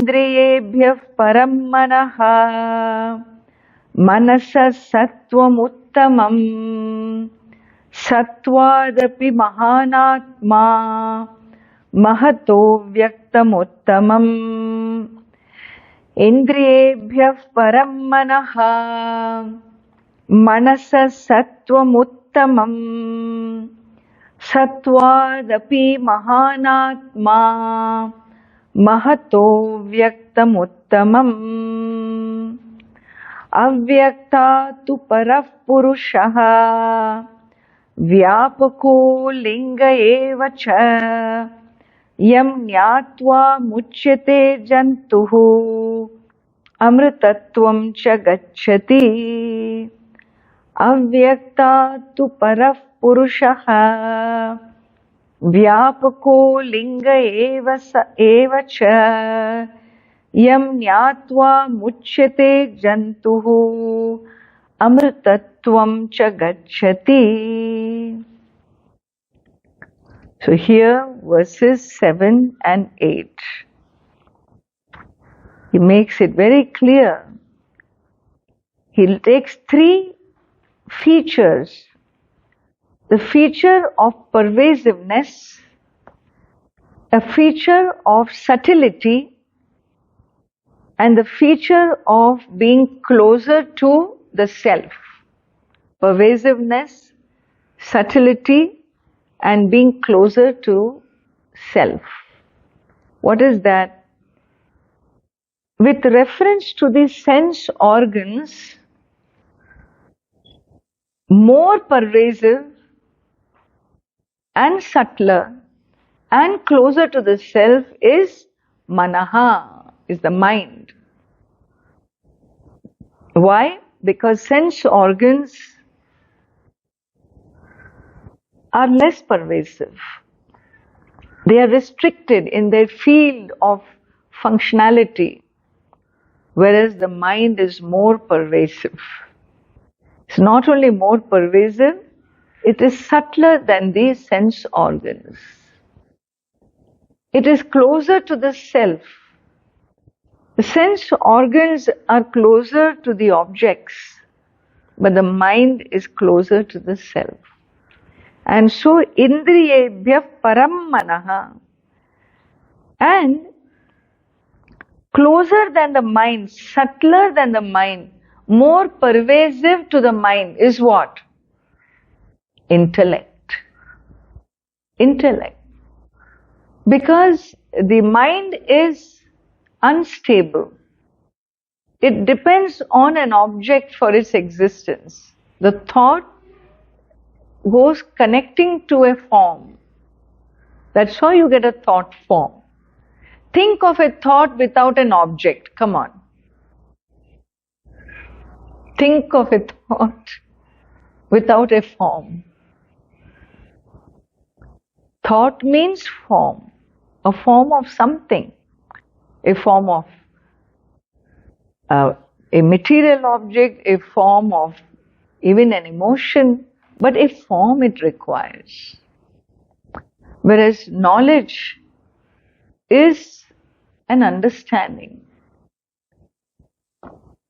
Indriyebhyah param manaha manasa sattvam uttamam satvadapi mahanatma mahato vyaktam uttamam. Indriyebhyah param manaha manasa sattvam uttamam satvadapi mahanatma mahato vyaktam uttamam. Avyakta tu parah purushaha vyapako linga eva cha yam nyatva muchyate jantuhu amritatvam cha gacchati. Avyakta tu parah purushaha vyapako linga eva cha yam nyatva muchyate jantuhu amritatvam cha gacchati. So here verses 7 and 8. He makes it very clear. He takes three features. The feature of pervasiveness, a feature of subtlety, and the feature of being closer to the self. Pervasiveness, subtlety, and being closer to self. What is that? With reference to the sense organs, more pervasive and subtler and closer to the self is manaha, is the mind. Why? Because sense organs are less pervasive. They are restricted in their field of functionality, whereas the mind is more pervasive. It's not only more pervasive, it is subtler than these sense organs. It is closer to the self. The sense organs are closer to the objects, but the mind is closer to the self. And so, indriyebhyah param manaha, and closer than the mind, subtler than the mind, more pervasive to the mind is what? Intellect. Intellect. Because the mind is unstable. It depends on an object for its existence. The thought goes connecting to a form. That's how you get a thought form. Think of a thought without an object. Come on. Think of a thought without a form. Thought means form. A form of something. A form of a material object, a form of even an emotion, but a form it requires. Whereas knowledge is an understanding.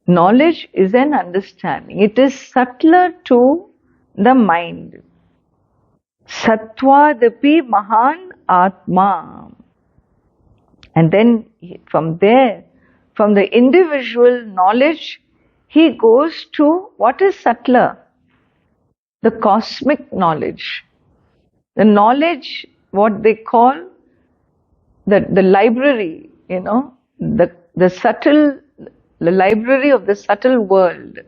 Knowledge is an understanding. It is subtler to the mind. Satvadapi mahan atma. And then from there, from the individual knowledge, he goes to what is subtler? The cosmic knowledge. The knowledge, what they call the library, the subtle, the library of the subtle world.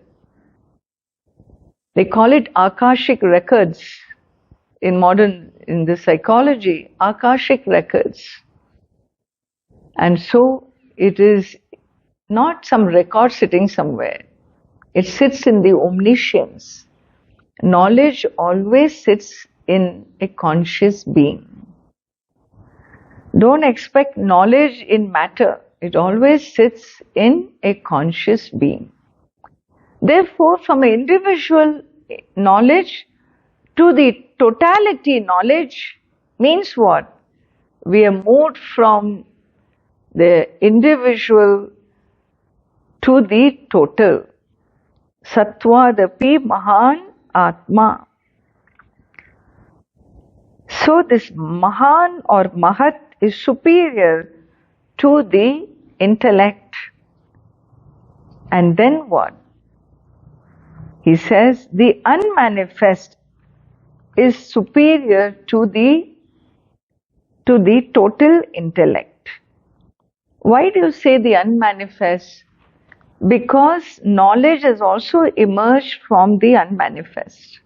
They call it Akashic records in the psychology, Akashic records. And so it is not some record sitting somewhere. It sits in the omniscience. Knowledge always sits in a conscious being. Don't expect knowledge in matter. It always sits in a conscious being. Therefore, from an individual knowledge to the totality knowledge means what? We are moved from the individual to the total. Satvadapi Mahan Atma. So this Mahan or Mahat is superior to the intellect. And then what? He says the unmanifest is superior to the total intellect. Why do you say the unmanifest? Because knowledge has also emerged from the unmanifest.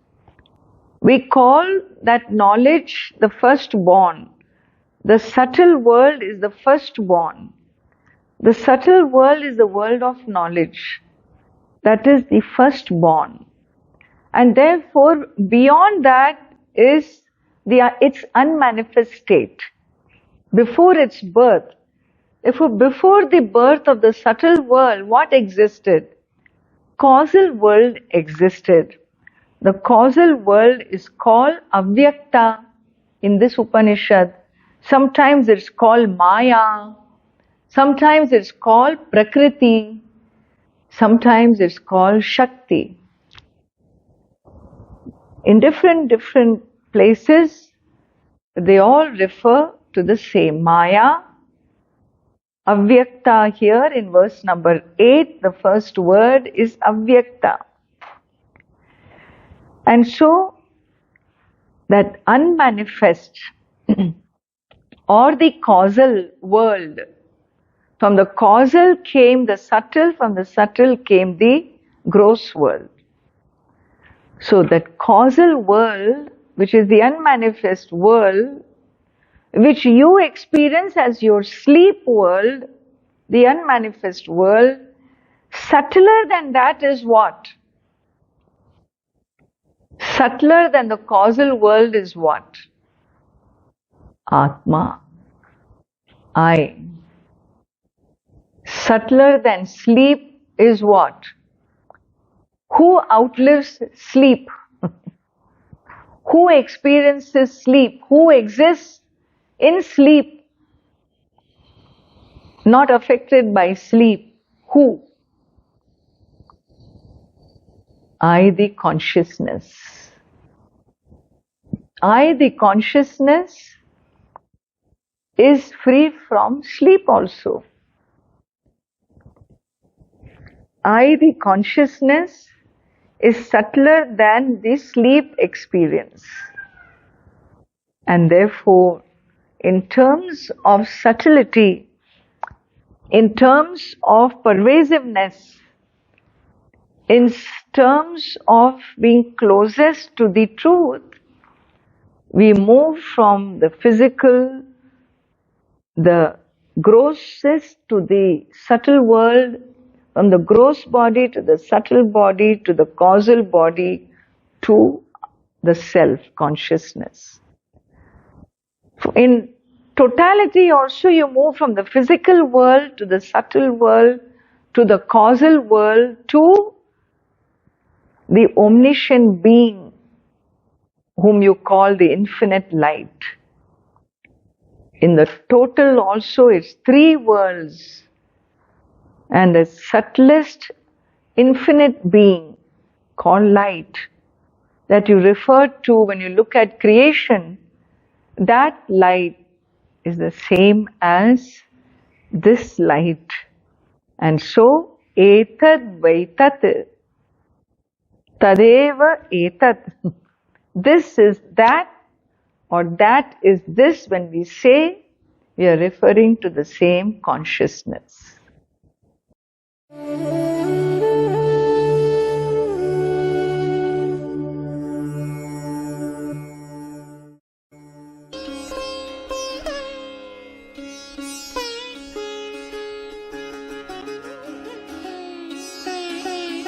We call that knowledge the firstborn. The subtle world is the firstborn. The subtle world is the world of knowledge. That is the firstborn. And therefore, beyond that is its unmanifest state. Before its birth, before the birth of the subtle world, what existed? Causal world existed. The causal world is called Avyakta in this Upanishad. Sometimes it's called Maya. Sometimes it's called Prakriti. Sometimes it's called Shakti. In different places, they all refer to the same Maya. Avyakta here in verse number 8, the first word is Avyakta. And so, that unmanifest or the causal world, from the causal came the subtle, from the subtle came the gross world. So that causal world, which is the unmanifest world, which you experience as your sleep world, the unmanifest world, subtler than that is what? Subtler than the causal world is what? Atma, I. Subtler than sleep is what? Who outlives sleep? Who experiences sleep? Who exists in sleep? Not affected by sleep. Who? I, the consciousness. I, the consciousness, is free from sleep also. I, the consciousness, is subtler than the sleep experience. And therefore, in terms of subtlety, in terms of pervasiveness, in terms of being closest to the truth, we move from the physical, the grossest to the subtle world, from the gross body to the subtle body to the causal body to the self consciousness. In totality also you move from the physical world to the subtle world to the causal world to the omniscient being whom you call the infinite light. In the total also it's three worlds, and the subtlest infinite being called light that you refer to when you look at creation, that light is the same as this light. And so, etad vaitat, tadeva etat. This is that, or that is this. When we say, we are referring to the same consciousness.